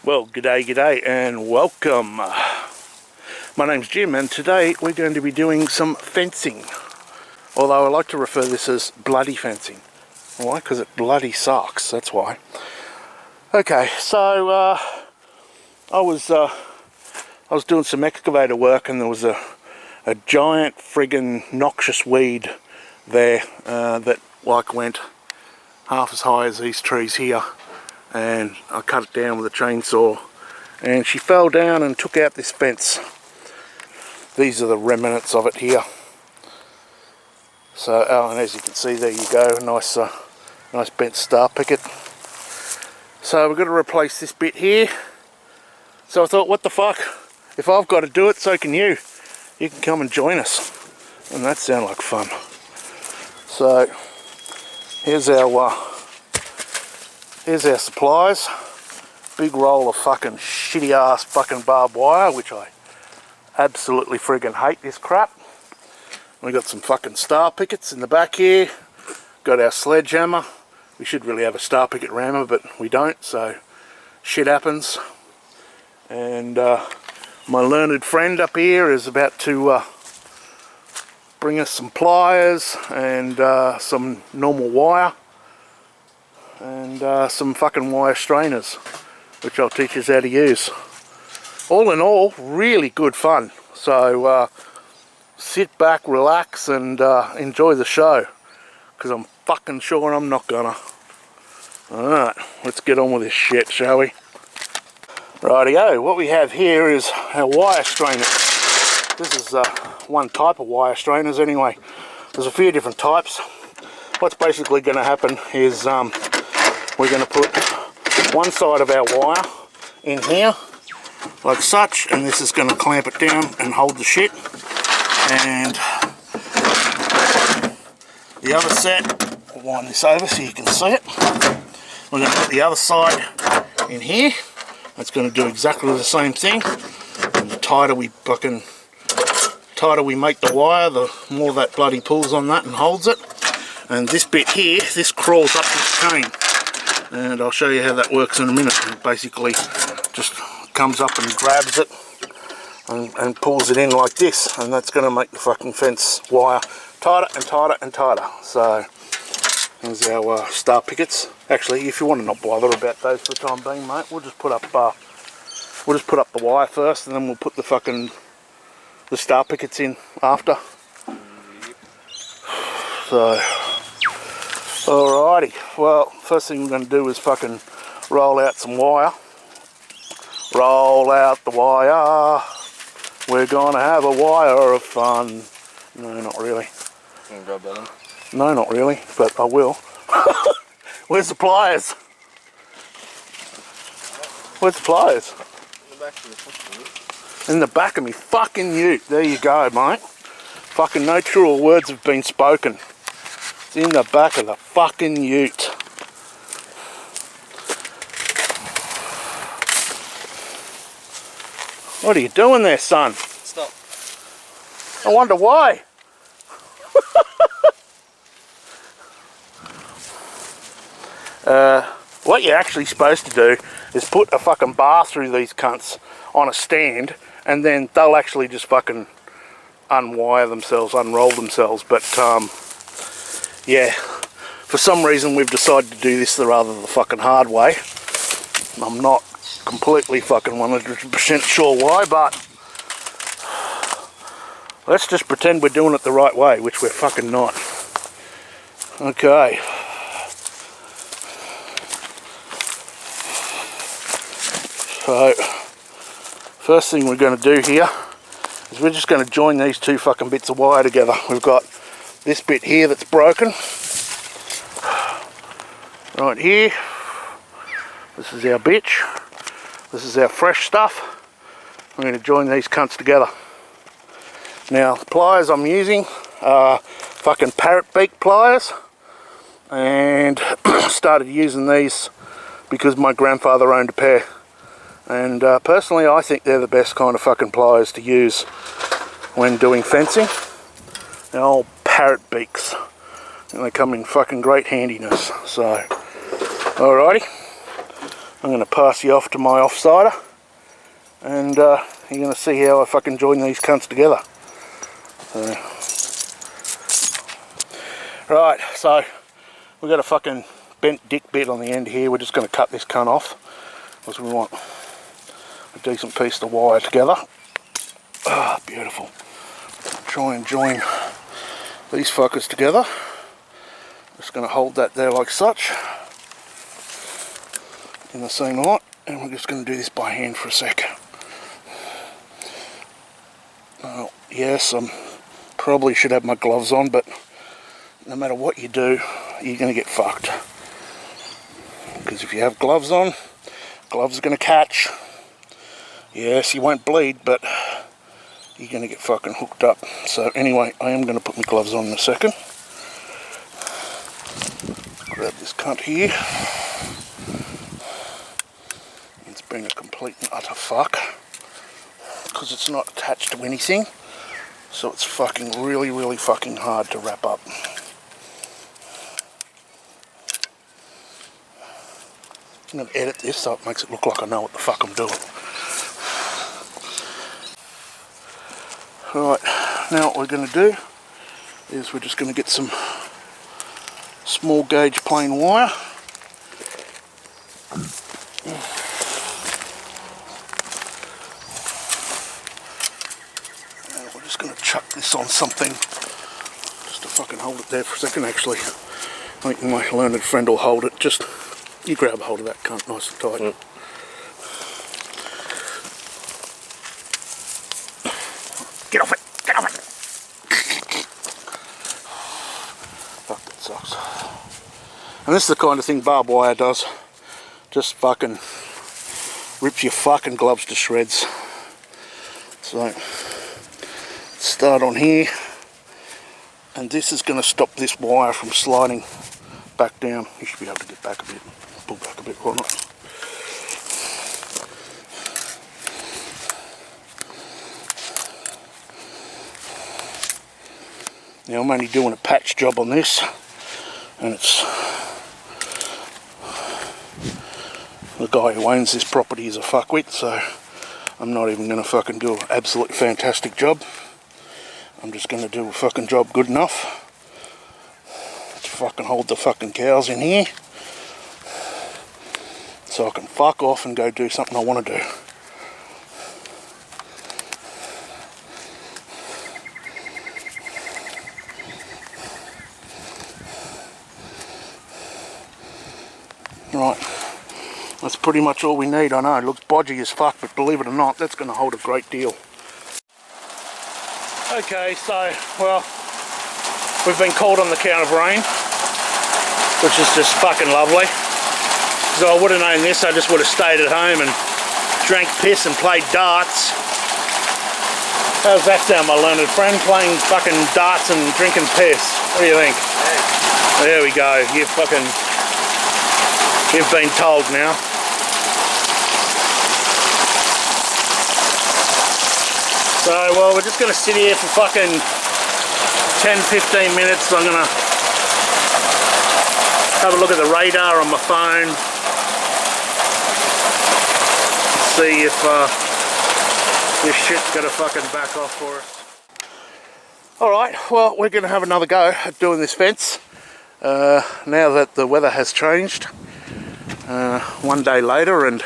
Well, g'day and welcome. My name's Jim and today we're going to be doing some fencing. Although I like to refer this as bloody fencing. Why? Because it bloody sucks, that's why. Okay, so I was doing some excavator work and there was a giant friggin' noxious weed there that like went half as high as these trees here. And I cut it down with a chainsaw and she fell down and took out this fence. These are the remnants of it here. So, and as you can see, there you go, nice bent star picket. So we're going to replace this bit here. So I thought, what the fuck, if I've got to do it, so can you. You can come and join us. And that sounded like fun. So here's our supplies. Big roll of fucking shitty ass fucking barbed wire, which I absolutely friggin' hate this crap. We got some fucking star pickets in the back here. Got our sledgehammer. We should really have a star picket rammer, but we don't, so shit happens. And my learned friend up here is about to bring us some pliers and some normal wire. And some fucking wire strainers, which I'll teach us how to use. All in all, really good fun. So sit back, relax, and enjoy the show, because I'm fucking sure I'm not gonna. Alright, let's get on with this shit, shall we? Rightio, what we have here is our wire strainers. This is one type of wire strainers anyway. There's a few different types. What's basically going to happen is we're going to put one side of our wire in here, like such, and this is going to clamp it down and hold the shit. And the other set, I'll wind this over so you can see it. We're going to put the other side in here. That's going to do exactly the same thing. And the tighter we make the wire, the more that bloody pulls on that and holds it. And this bit here, this crawls up this chain. And I'll show you how that works in a minute. It basically just comes up and grabs it and pulls it in like this, and that's going to make the fucking fence wire tighter and tighter and tighter. So here's our star pickets. Actually, if you want to not bother about those for the time being, mate, we'll just put up the wire first, and then we'll put the star pickets in after. So alrighty, well, first thing we're going to do is fucking roll out some wire. Roll out the wire. We're going to have a wire of fun. No, not really. You can grab that in? No, not really, but I will. Where's the pliers? Where's the pliers? In the back of the fucking ute. In the back of me fucking ute. There you go, mate. Fucking no truer words have been spoken. It's in the back of the fucking ute. What are you doing there, son? Stop. I wonder why. What you're actually supposed to do is put a fucking bar through these cunts on a stand, and then they'll actually just fucking unwire themselves, unroll themselves. But yeah, for some reason we've decided to do this the rather the fucking hard way. I'm not completely fucking 100% sure why, but let's just pretend we're doing it the right way, which we're fucking not. Okay. So, first thing we're going to do here is we're just going to join these two fucking bits of wire together. We've got this bit here that's broken. Right here. This is our bitch. This is our fresh stuff. I'm going to join these cunts together. Now, the pliers I'm using are fucking parrot beak pliers. And started using these because my grandfather owned a pair. And personally, I think they're the best kind of fucking pliers to use when doing fencing. They're old parrot beaks. And they come in fucking great handiness. So, alrighty. I'm going to pass you off to my offsider, and you're going to see how I fucking join these cunts together. Right, so we've got a fucking bent dick bit on the end here. We're just going to cut this cunt off because we want a decent piece of wire together. Ah, beautiful. Try and join these fuckers together. Just going to hold that there like such in the same light, and we're just going to do this by hand for a sec. Yes, I probably should have my gloves on, but no matter what you do, you're going to get fucked. Because if you have gloves on, gloves are going to catch. Yes, you won't bleed, but you're going to get fucking hooked up. So anyway, I am going to put my gloves on in a second. Grab this cunt here. It's been a complete and utter fuck, because it's not attached to anything. So it's fucking really fucking hard to wrap up. I'm going to edit this so it makes it look like I know what the fuck I'm doing. Alright, now what we're going to do is we're just going to get some small gauge plain wire. And we're just going to chuck this on something just to fucking hold it there for a second. Actually, I think my learned friend will hold it. Just you grab hold of that cunt nice and tight. Mm. Get off it! Get off it! Fuck, that sucks. And this is the kind of thing barbed wire does. Just fucking rips your fucking gloves to shreds. So, start on here. And this is going to stop this wire from sliding back down. You should be able to get back a bit. Pull back a bit, why not? Now I'm only doing a patch job on this, and it's the guy who owns this property is a fuckwit, so I'm not even going to fucking do an absolutely fantastic job. I'm just going to do a fucking job good enough to fucking hold the fucking cows in here, so I can fuck off and go do something I want to do. Right, that's pretty much all we need. I know it looks bodgy as fuck, but believe it or not, that's going to hold a great deal. Okay, so, well, we've been called on the count of rain, which is just fucking lovely. So I would have known this, I just would have stayed at home and drank piss and played darts. How's that sound, my learned friend? Playing fucking darts and drinking piss. What do you think? There we go, You've been told now. So, well, we're just going to sit here for fucking 10-15 minutes. I'm going to have a look at the radar on my phone. See if this shit's going to fucking back off for us. Alright, well, we're going to have another go at doing this fence. Now that the weather has changed. One day later, and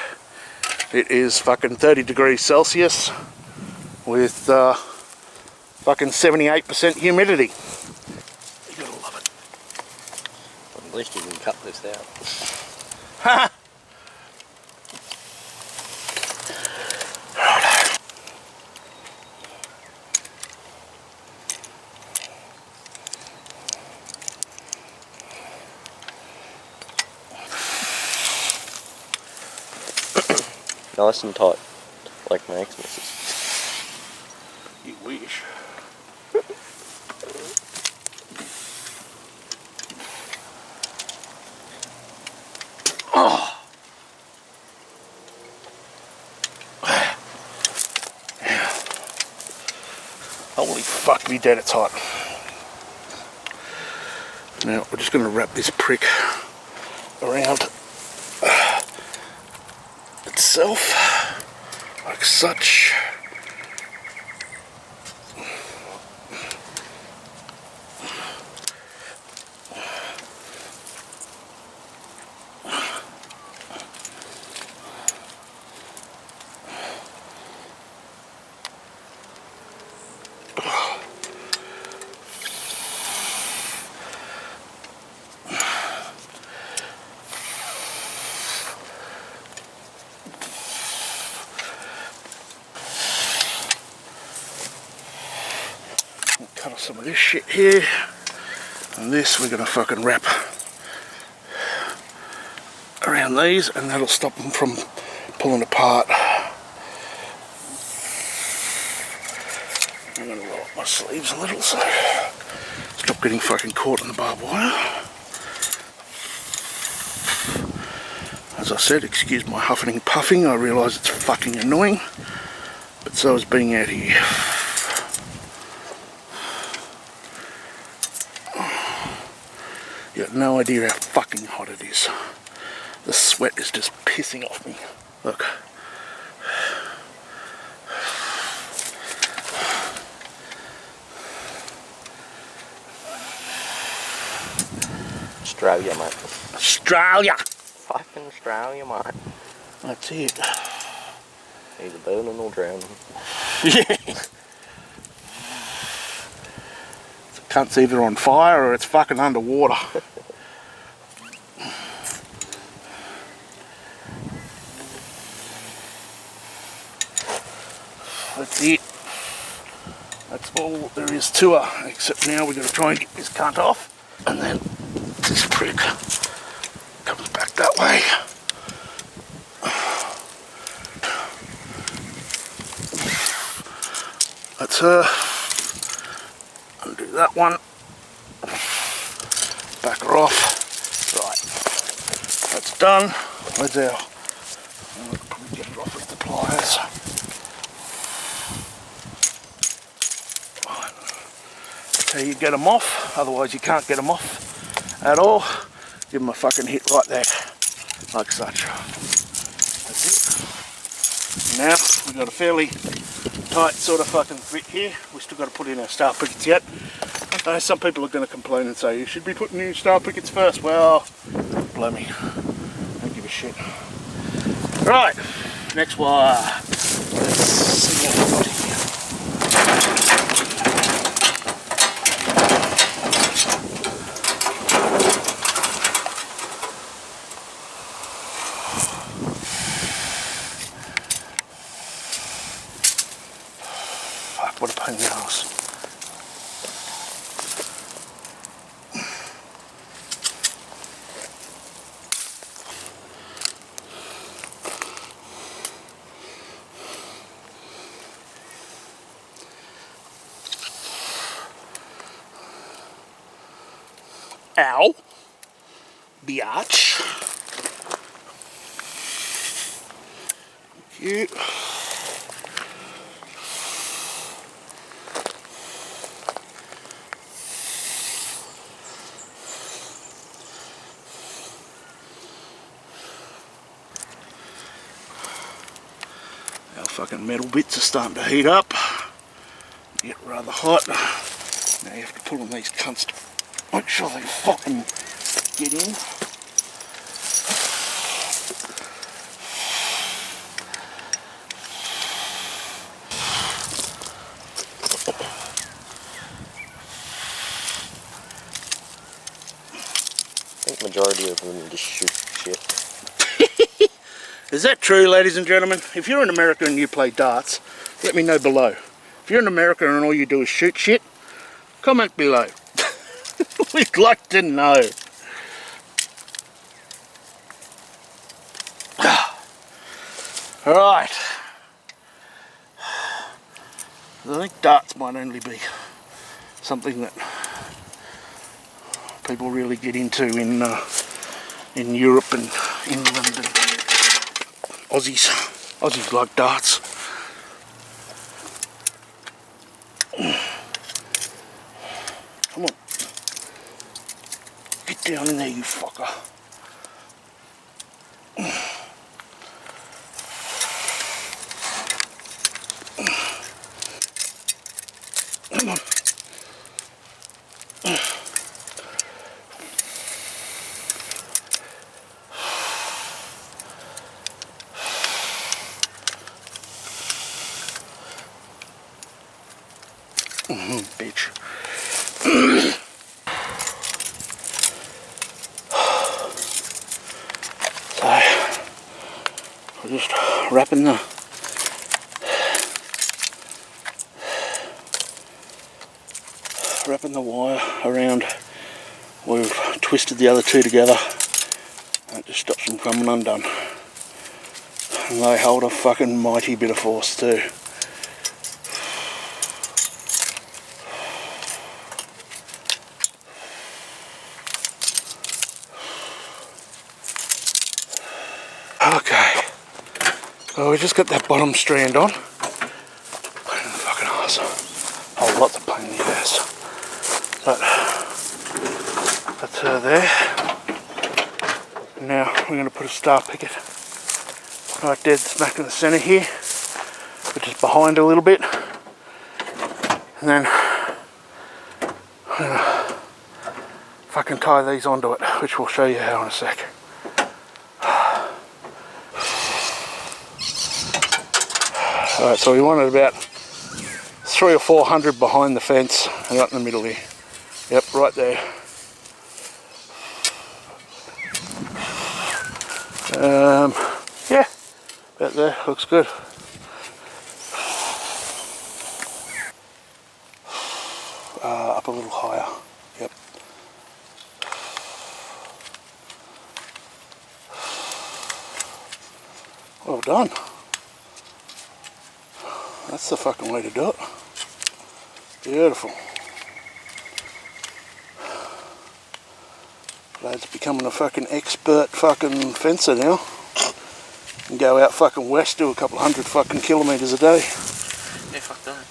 it is fucking 30 degrees Celsius with fucking 78% humidity. You gotta love it. At least you can cut this out. Ha! Nice and tight, like my ex-missus. You wish. Oh. Holy fuck me dead, it's hot. Now we're just going to wrap this prick around itself, like such. Cut off some of this shit here, and this we're going to fucking wrap around these, and that'll stop them from pulling apart. I'm going to roll up my sleeves a little so stop getting fucking caught in the barbed wire. As I said, excuse my huffing and puffing, I realise it's fucking annoying, but so is being out here. You have no idea how fucking hot it is. The sweat is just pissing off me. Look. Australia, mate. Australia! Fucking Australia, mate. That's it. Either burning or drowning. Yeah. The cunt's either on fire or it's fucking underwater. That's it. That's all there is to her, except now we've got to try and get this cunt off, and then this prick comes back that way. That's her. Undo that one. Back her off. Right. That's done. Where's our... I'll probably get it off with the pliers. That's how you get them off. Otherwise you can't get them off at all. Give them a fucking hit like that. Like such. That's it. Now we've got a fairly tight sort of fucking fit here. We've still got to put in our star pickets yet. I know some people are going to complain and say you should be putting in star pickets first. Well, blow me. Don't give a shit. Right, next wire. Let's see what we've got here. Fuck, what a pain in the ass. Ow. Biatch. Thank you. Our fucking metal bits are starting to heat up. Get rather hot. Now you have to pull on these cunts to make sure they fucking get in. I think majority of them just shoot shit. Is that true, ladies and gentlemen? If you're in America and you play darts, let me know below. If you're in America and all you do is shoot shit, comment below. We'd like to know. Alright. I think darts might only be something that people really get into in Europe and England and Aussies. Aussies like darts. Come on. Get down in there, you fucker. Bitch. So, we're just wrapping the wire around. We've twisted the other two together. That just stops them coming undone. And they hold a fucking mighty bit of force too. Okay, well we just got that bottom strand on. Pain in the fucking ass. Oh, lots of pain in the ass. But that's her there. Now we're going to put a star picket right dead smack in the centre here, which is behind a little bit. And then I'm going to fucking tie these onto it, which we'll show you how in a sec. Alright, so we wanted about 300 or 400 behind the fence and right in the middle here. Yep, right there. Yeah, about there, looks good. Up a little higher, yep. Well done. That's the fucking way to do it. Beautiful. Lad's becoming a fucking expert fucking fencer now. And go out fucking west, do a couple 100 fucking kilometres a day. Yeah, fuck that.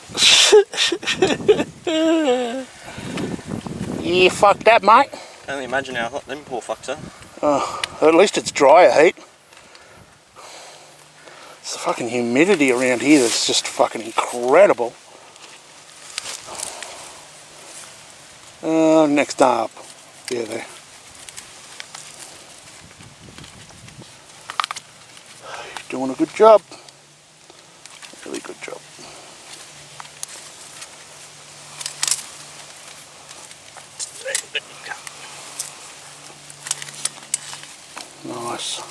Yeah, fuck that, mate. Can only imagine how hot them poor fucks are. Oh, at least it's drier heat. It's the fucking humidity around here that's just fucking incredible. Next up. Yeah, there. You're doing a good job. Really good job. Nice.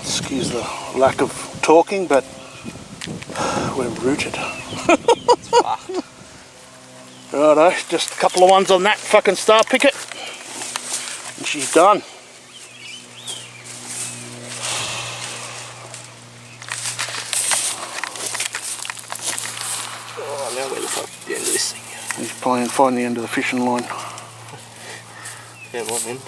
Excuse the lack of talking, but we're rooted. It's fucked. Righto, just a couple of ones on that fucking star picket, and she's done. Oh, now where the fuck is the end of this thing? He's playing find the end of the fishing line. Yeah, one end.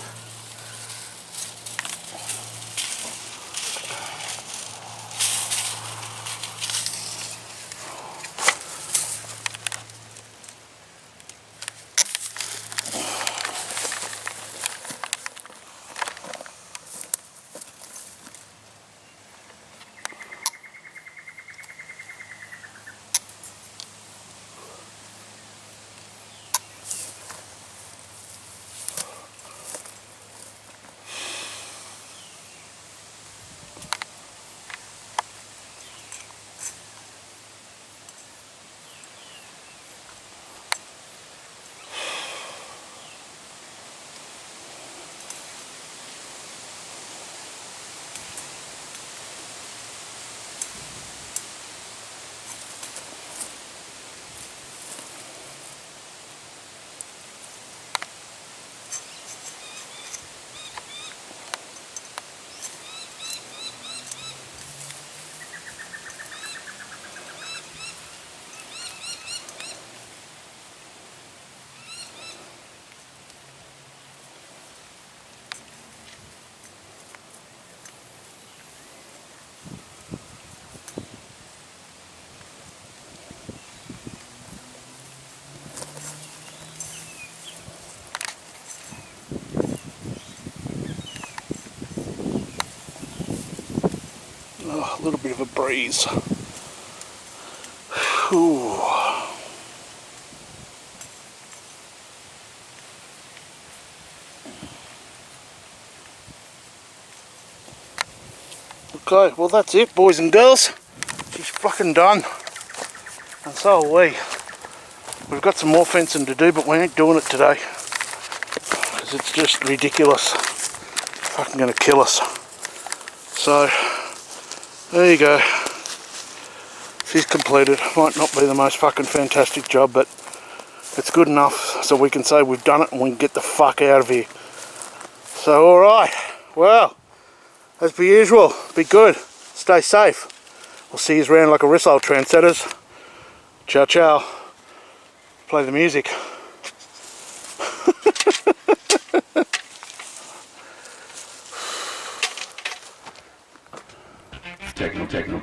Oh, a little bit of a breeze. Ooh. Okay, well that's it, boys and girls. She's fucking done. And so are we. We've got some more fencing to do, but we ain't doing it today. Because it's just ridiculous. Fucking gonna kill us. So, there you go. She's completed. Might not be the most fucking fantastic job, but it's good enough so we can say we've done it and we can get the fuck out of here. So, alright. Well, as per usual, be good. Stay safe. We'll see you around like a Rissole trendsetters. Ciao, ciao. Play the music. Techno.